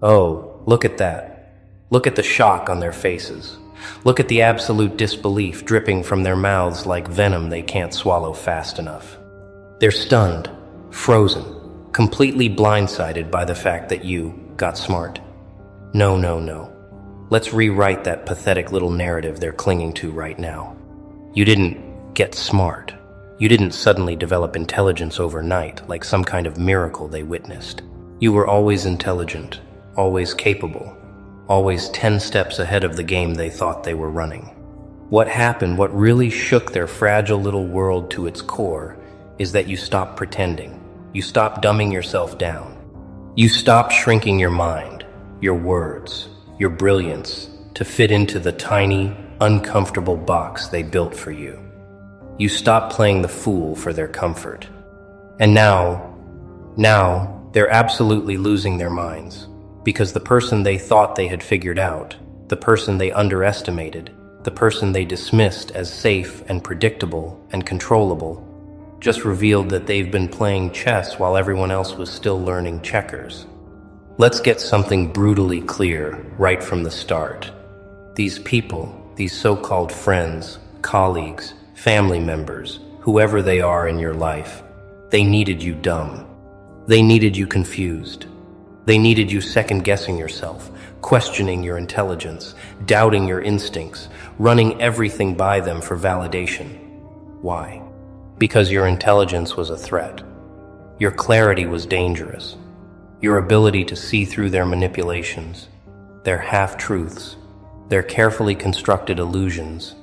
Oh, look at that. Look at the shock on their faces. Look at the absolute disbelief dripping from their mouths like venom they can't swallow fast enough. They're stunned, frozen, completely blindsided by the fact that you got smart. No, no, no. Let's rewrite that pathetic little narrative they're clinging to right now. You didn't get smart. You didn't suddenly develop intelligence overnight like some kind of miracle they witnessed. You were always intelligent, always capable, always 10 steps ahead of the game they thought they were running. What happened, what really shook their fragile little world to its core, is that you stopped pretending. You stopped dumbing yourself down. You stopped shrinking your mind, your words, your brilliance to fit into the tiny, uncomfortable box they built for you. You stopped playing the fool for their comfort. And now they're absolutely losing their minds, because the person they thought they had figured out, the person they underestimated, the person they dismissed as safe and predictable and controllable, just revealed that they've been playing chess while everyone else was still learning checkers. Let's get something brutally clear right from the start. These people, these so-called friends, colleagues, family members, whoever they are in your life, they needed you dumb. They needed you confused. They needed you second-guessing yourself, questioning your intelligence, doubting your instincts, running everything by them for validation. Why? Because your intelligence was a threat. Your clarity was dangerous. Your ability to see through their manipulations, their half-truths, their carefully constructed illusions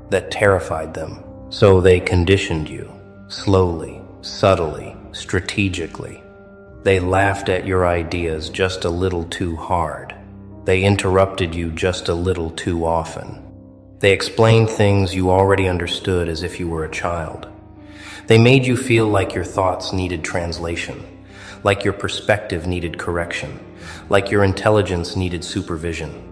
that terrified them. So they conditioned you, slowly, subtly, strategically. They laughed at your ideas just a little too hard. They interrupted you just a little too often. They explained things you already understood as if you were a child. They made you feel like your thoughts needed translation, like your perspective needed correction, like your intelligence needed supervision.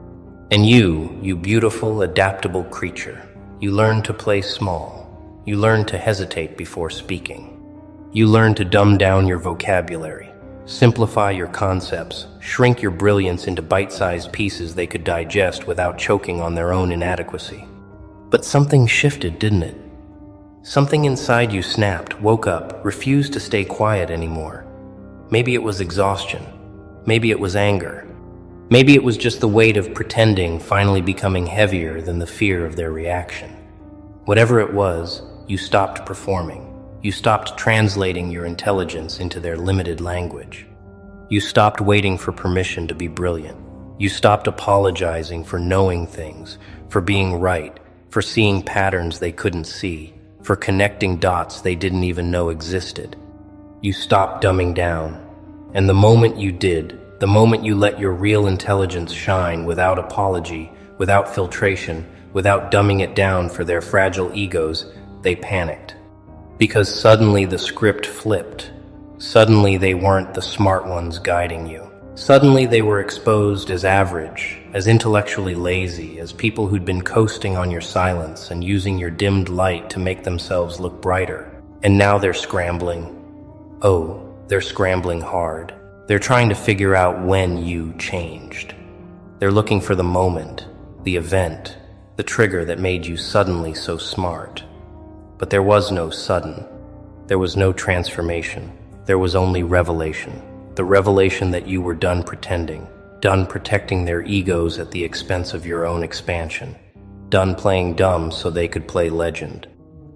And you beautiful, adaptable creature, you learned to play small. You learned to hesitate before speaking. You learned to dumb down your vocabulary, simplify your concepts, shrink your brilliance into bite-sized pieces they could digest without choking on their own inadequacy. But something shifted, didn't it? Something inside you snapped, woke up, refused to stay quiet anymore. Maybe it was exhaustion. Maybe it was anger. Maybe it was just the weight of pretending finally becoming heavier than the fear of their reaction. Whatever it was, you stopped performing. You stopped translating your intelligence into their limited language. You stopped waiting for permission to be brilliant. You stopped apologizing for knowing things, for being right, for seeing patterns they couldn't see, for connecting dots they didn't even know existed. You stopped dumbing down. And the moment you did, the moment you let your real intelligence shine without apology, without filtration, without dumbing it down for their fragile egos, they panicked. Because suddenly the script flipped. Suddenly they weren't the smart ones guiding you. Suddenly they were exposed as average, as intellectually lazy, as people who'd been coasting on your silence and using your dimmed light to make themselves look brighter. And now they're scrambling. Oh, they're scrambling hard. They're trying to figure out when you changed. They're looking for the moment, the event, the trigger that made you suddenly so smart. But there was no sudden. There was no transformation. There was only revelation. The revelation that you were done pretending, done protecting their egos at the expense of your own expansion, done playing dumb so they could play legend.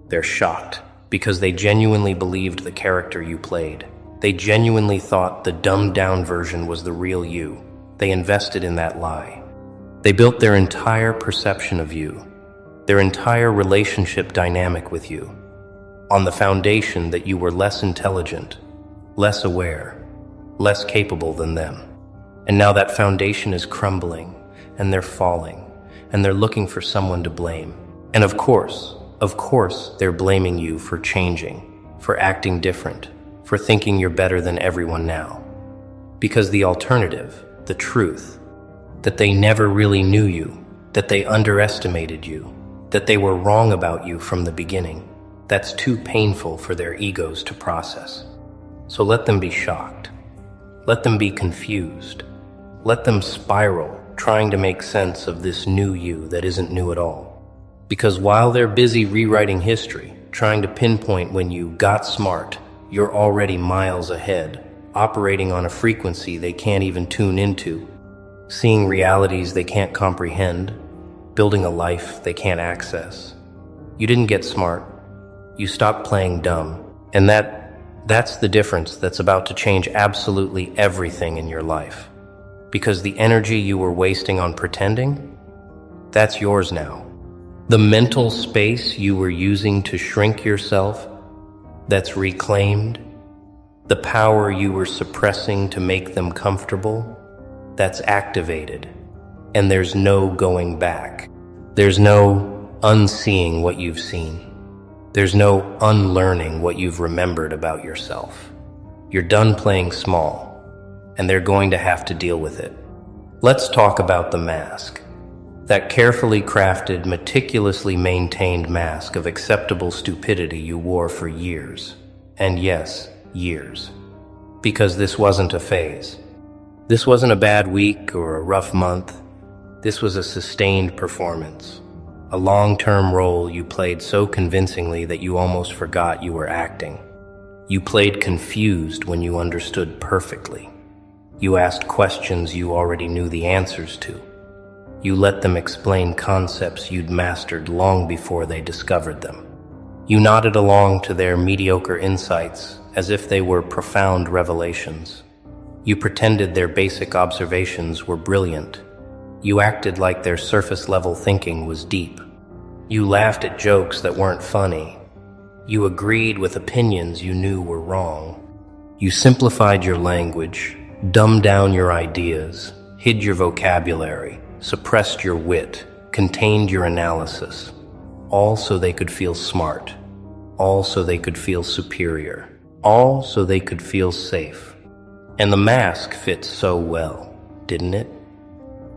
They're shocked because they genuinely believed the character you played. They genuinely thought the dumbed-down version was the real you. They invested in that lie. They built their entire perception of you, their entire relationship dynamic with you, on the foundation that you were less intelligent, less aware, less capable than them. And now that foundation is crumbling, and they're falling, and they're looking for someone to blame. And of course, they're blaming you for changing, for acting different, for thinking you're better than everyone now. Because the alternative, the truth, that they never really knew you, that they underestimated you, that they were wrong about you from the beginning, that's too painful for their egos to process. So let them be shocked. Let them be confused. Let them spiral, trying to make sense of this new you that isn't new at all. Because while they're busy rewriting history, trying to pinpoint when you got smart, you're already miles ahead, operating on a frequency they can't even tune into, seeing realities they can't comprehend, building a life they can't access. You didn't get smart. You stopped playing dumb. And that's the difference that's about to change absolutely everything in your life. Because the energy you were wasting on pretending, that's yours now. The mental space you were using to shrink yourself, that's reclaimed. The power you were suppressing to make them comfortable, that's activated. And there's no going back. There's no unseeing what you've seen. There's no unlearning what you've remembered about yourself. You're done playing small, and they're going to have to deal with it. Let's talk about the mask. That carefully crafted, meticulously maintained mask of acceptable stupidity you wore for years. And yes, years. Because this wasn't a phase. This wasn't a bad week or a rough month. This was a sustained performance. A long-term role you played so convincingly that you almost forgot you were acting. You played confused when you understood perfectly. You asked questions you already knew the answers to. You let them explain concepts you'd mastered long before they discovered them. You nodded along to their mediocre insights as if they were profound revelations. You pretended their basic observations were brilliant. You acted like their surface-level thinking was deep. You laughed at jokes that weren't funny. You agreed with opinions you knew were wrong. You simplified your language, dumbed down your ideas, hid your vocabulary, suppressed your wit, contained your analysis, all so they could feel smart, all so they could feel superior, all so they could feel safe. And the mask fit so well, didn't it?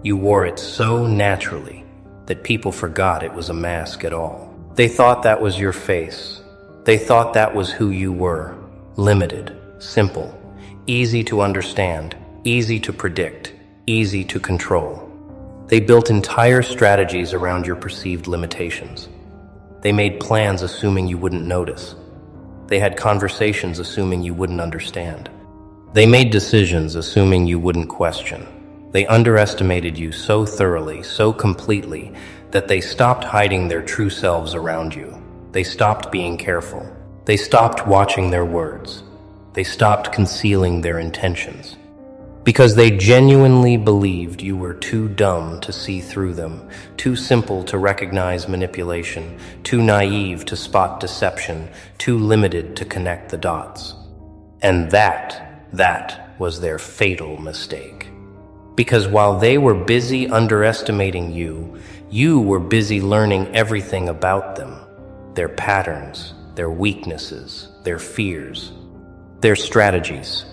You wore it so naturally that people forgot it was a mask at all. They thought that was your face. They thought that was who you were. Limited, simple, easy to understand, easy to predict, easy to control. They built entire strategies around your perceived limitations. They made plans assuming you wouldn't notice. They had conversations assuming you wouldn't understand. They made decisions assuming you wouldn't question. They underestimated you so thoroughly, so completely, that they stopped hiding their true selves around you. They stopped being careful. They stopped watching their words. They stopped concealing their intentions. Because they genuinely believed you were too dumb to see through them, too simple to recognize manipulation, too naive to spot deception, too limited to connect the dots. And that was their fatal mistake. Because while they were busy underestimating you, you were busy learning everything about them, their patterns, their weaknesses, their fears, their strategies,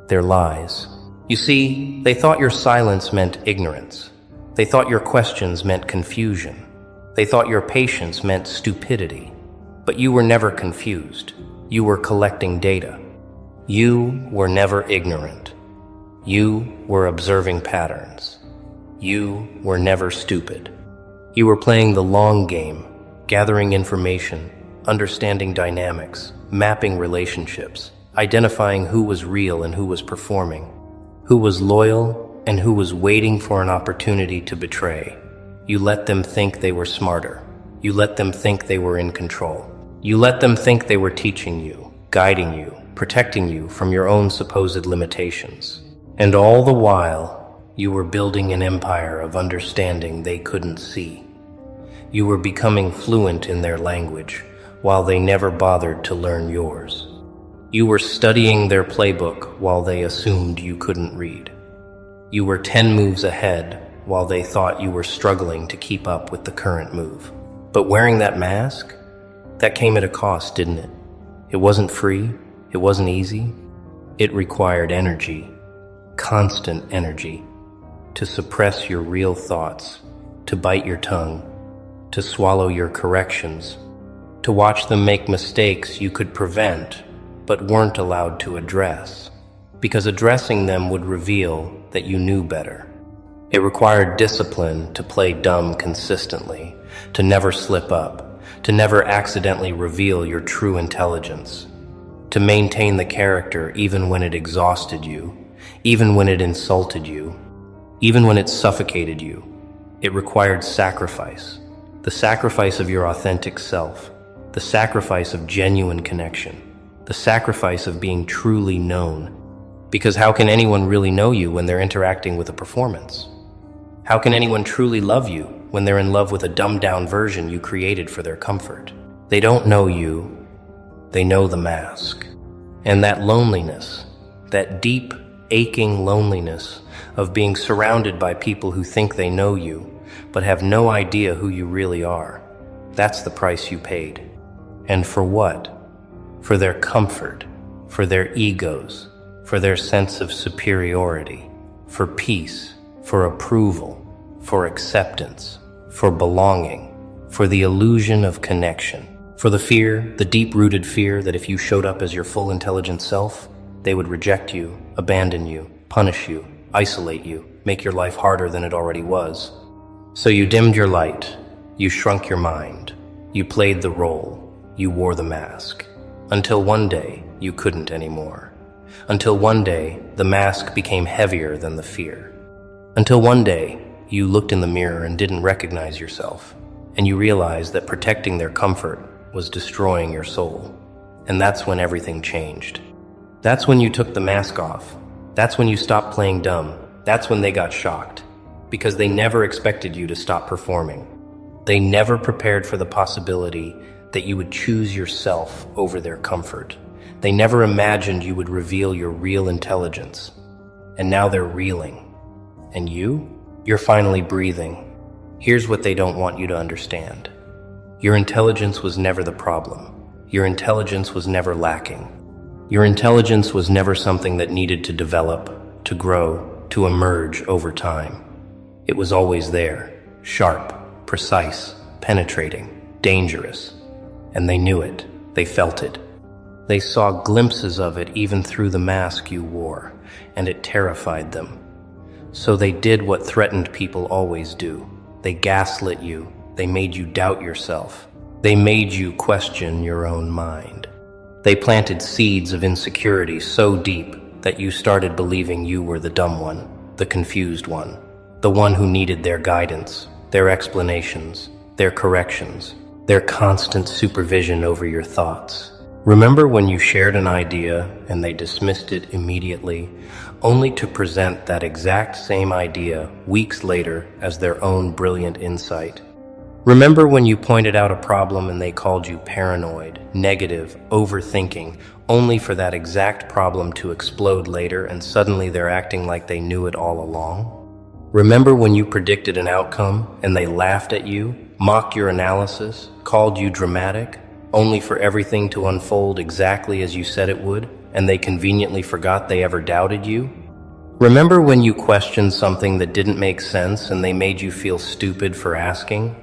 their lies. You see, they thought your silence meant ignorance. They thought your questions meant confusion. They thought your patience meant stupidity. But you were never confused. You were collecting data. You were never ignorant. You were observing patterns. You were never stupid. You were playing the long game, gathering information, understanding dynamics, mapping relationships, identifying who was real and who was performing, who was loyal and who was waiting for an opportunity to betray. You let them think they were smarter. You let them think they were in control. You let them think they were teaching you, guiding you, protecting you from your own supposed limitations. And all the while, you were building an empire of understanding they couldn't see. You were becoming fluent in their language, while they never bothered to learn yours. You were studying their playbook while they assumed you couldn't read. You were 10 moves ahead while they thought you were struggling to keep up with the current move. But wearing that mask, that came at a cost, didn't it? It wasn't free. It wasn't easy. It required energy, constant energy, to suppress your real thoughts, to bite your tongue, to swallow your corrections, to watch them make mistakes you could prevent but weren't allowed to address. because addressing them would reveal that you knew better. It required discipline to play dumb consistently, to never slip up, to never accidentally reveal your true intelligence, to maintain the character even when it exhausted you, even when it insulted you, even when it suffocated you. It required sacrifice, the sacrifice of your authentic self, the sacrifice of genuine connection, the sacrifice of being truly known. Because how can anyone really know you when they're interacting with a performance? How can anyone truly love you when they're in love with a dumbed-down version you created for their comfort? They don't know you, they know the mask. And that loneliness, that deep, aching loneliness of being surrounded by people who think they know you, but have no idea who you really are, that's the price you paid. And for what? For their comfort, for their egos, for their sense of superiority, for peace, for approval, for acceptance, for belonging, for the illusion of connection, for the fear, the deep-rooted fear that if you showed up as your full intelligent self, they would reject you, abandon you, punish you, isolate you, make your life harder than it already was. So you dimmed your light, you shrunk your mind, you played the role, you wore the mask, until one day you couldn't anymore. Until one day the mask became heavier than the fear. Until one day you looked in the mirror and didn't recognize yourself, and you realized that protecting their comfort was destroying your soul. And that's when everything changed. That's when you took the mask off. That's when you stopped playing dumb. That's when they got shocked, because they never expected you to stop performing. They never prepared for the possibility that you would choose yourself over their comfort. They never imagined you would reveal your real intelligence. And now they're reeling. And you're finally breathing. Here's what they don't want you to understand. Your intelligence was never the problem. Your intelligence was never lacking. Your intelligence was never something that needed to develop, to grow, to emerge over time. It was always there, sharp, precise, penetrating, dangerous. And they knew it. They felt it. They saw glimpses of it even through the mask you wore, and it terrified them. So they did what threatened people always do. They gaslit you. They made you doubt yourself. They made you question your own mind. They planted seeds of insecurity so deep that you started believing you were the dumb one, the confused one, the one who needed their guidance, their explanations, their corrections, their constant supervision over your thoughts. Remember when you shared an idea and they dismissed it immediately, only to present that exact same idea weeks later as their own brilliant insight? Remember when you pointed out a problem and they called you paranoid, negative, overthinking, only for that exact problem to explode later and suddenly they're acting like they knew it all along? Remember when you predicted an outcome and they laughed at you, mocked your analysis, called you dramatic, only for everything to unfold exactly as you said it would, and they conveniently forgot they ever doubted you? Remember when you questioned something that didn't make sense and they made you feel stupid for asking?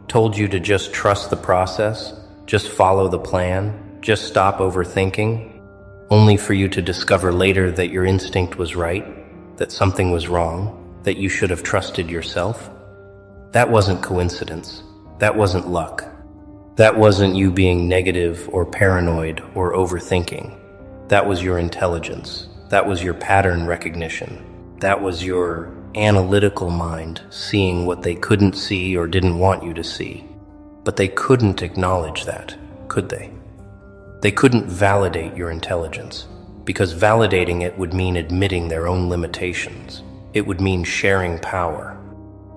Told you to just trust the process, just follow the plan, just stop overthinking, only for you to discover later that your instinct was right, that something was wrong, that you should have trusted yourself? That wasn't coincidence. That wasn't luck. That wasn't you being negative or paranoid or overthinking. That was your intelligence. That was your pattern recognition. That was your analytical mind seeing what they couldn't see or didn't want you to see. But they couldn't acknowledge that, could they? They couldn't validate your intelligence, because validating it would mean admitting their own limitations. It would mean sharing power.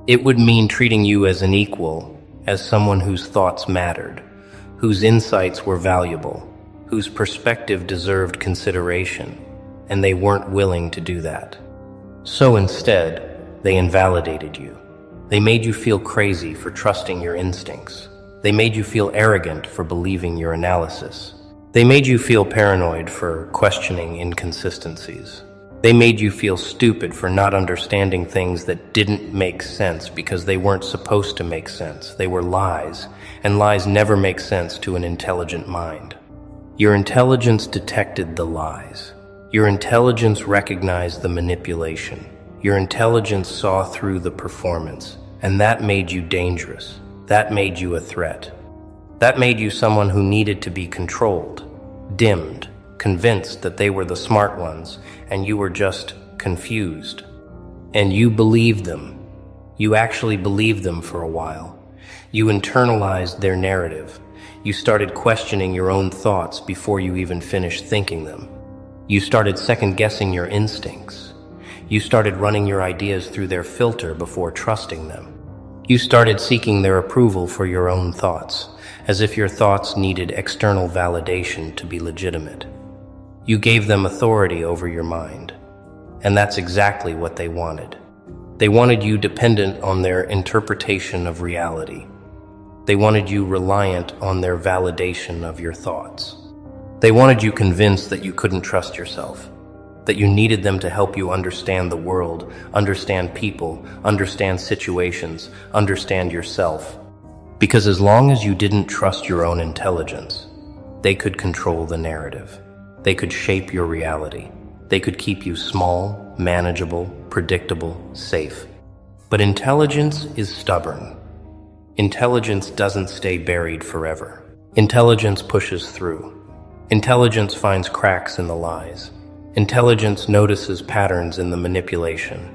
It would mean treating you as an equal, as someone whose thoughts mattered, whose insights were valuable, whose perspective deserved consideration, and they weren't willing to do that. So instead, they invalidated you. They made you feel crazy for trusting your instincts. They made you feel arrogant for believing your analysis. They made you feel paranoid for questioning inconsistencies. They made you feel stupid for not understanding things that didn't make sense because they weren't supposed to make sense. They were lies, and lies never make sense to an intelligent mind. Your intelligence detected the lies. Your intelligence recognized the manipulation. Your intelligence saw through the performance, and that made you dangerous. That made you a threat. That made you someone who needed to be controlled, dimmed, convinced that they were the smart ones, and you were just confused. And you believed them. You actually believed them for a while. You internalized their narrative. You started questioning your own thoughts before you even finished thinking them. You started second-guessing your instincts. You started running your ideas through their filter before trusting them. You started seeking their approval for your own thoughts, as if your thoughts needed external validation to be legitimate. You gave them authority over your mind, and that's exactly what they wanted. They wanted you dependent on their interpretation of reality. They wanted you reliant on their validation of your thoughts. They wanted you convinced that you couldn't trust yourself, that you needed them to help you understand the world, understand people, understand situations, understand yourself. Because as long as you didn't trust your own intelligence, they could control the narrative. They could shape your reality. They could keep you small, manageable, predictable, safe. But intelligence is stubborn. Intelligence doesn't stay buried forever. Intelligence pushes through. Intelligence finds cracks in the lies. Intelligence notices patterns in the manipulation.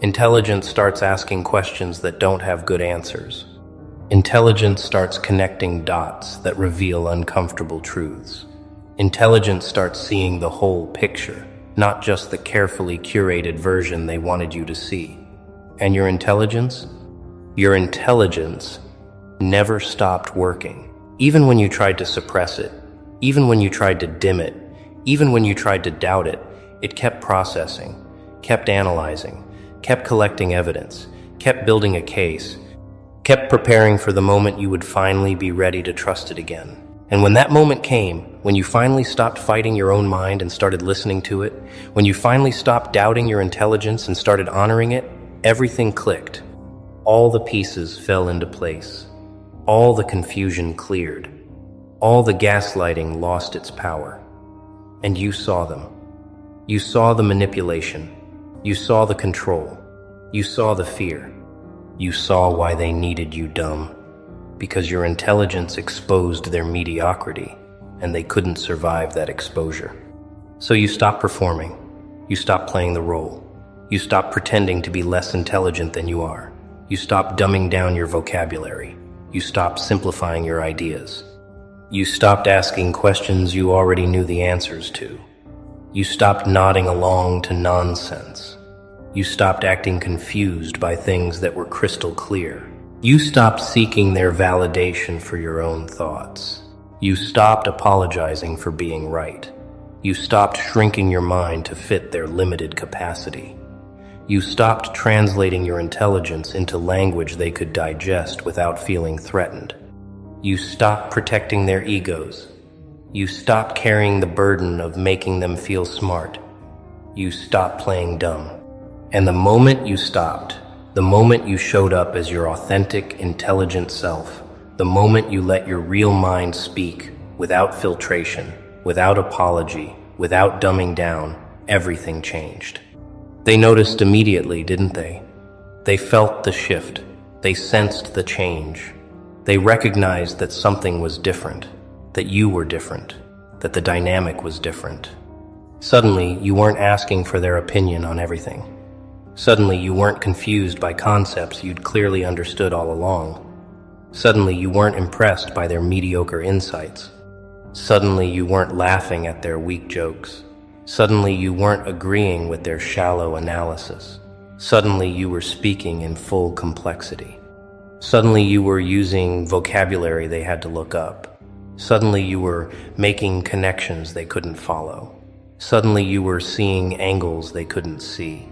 Intelligence starts asking questions that don't have good answers. Intelligence starts connecting dots that reveal uncomfortable truths. Intelligence starts seeing the whole picture, not just the carefully curated version they wanted you to see. And your intelligence never stopped working. Even when you tried to suppress it, even when you tried to dim it, even when you tried to doubt it, it kept processing, kept analyzing, kept collecting evidence, kept building a case, kept preparing for the moment you would finally be ready to trust it again. And when that moment came, when you finally stopped fighting your own mind and started listening to it, when you finally stopped doubting your intelligence and started honoring it, everything clicked. All the pieces fell into place. All the confusion cleared. All the gaslighting lost its power. And you saw them. You saw the manipulation. You saw the control. You saw the fear. You saw why they needed you dumb. Because your intelligence exposed their mediocrity, and they couldn't survive that exposure. So you stopped performing. You stopped playing the role. You stopped pretending to be less intelligent than you are. You stopped dumbing down your vocabulary. You stopped simplifying your ideas. You stopped asking questions you already knew the answers to. You stopped nodding along to nonsense. You stopped acting confused by things that were crystal clear. You stopped seeking their validation for your own thoughts. You stopped apologizing for being right. You stopped shrinking your mind to fit their limited capacity. You stopped translating your intelligence into language they could digest without feeling threatened. You stopped protecting their egos. You stopped carrying the burden of making them feel smart. You stopped playing dumb. And the moment you stopped, the moment you showed up as your authentic, intelligent self, the moment you let your real mind speak without filtration, without apology, without dumbing down, everything changed. They noticed immediately, didn't they? They felt the shift. They sensed the change. They recognized that something was different, that you were different, that the dynamic was different. Suddenly, you weren't asking for their opinion on everything. Suddenly, you weren't confused by concepts you'd clearly understood all along. Suddenly, you weren't impressed by their mediocre insights. Suddenly, you weren't laughing at their weak jokes. Suddenly, you weren't agreeing with their shallow analysis. Suddenly, you were speaking in full complexity. Suddenly, you were using vocabulary they had to look up. Suddenly, you were making connections they couldn't follow. Suddenly, you were seeing angles they couldn't see.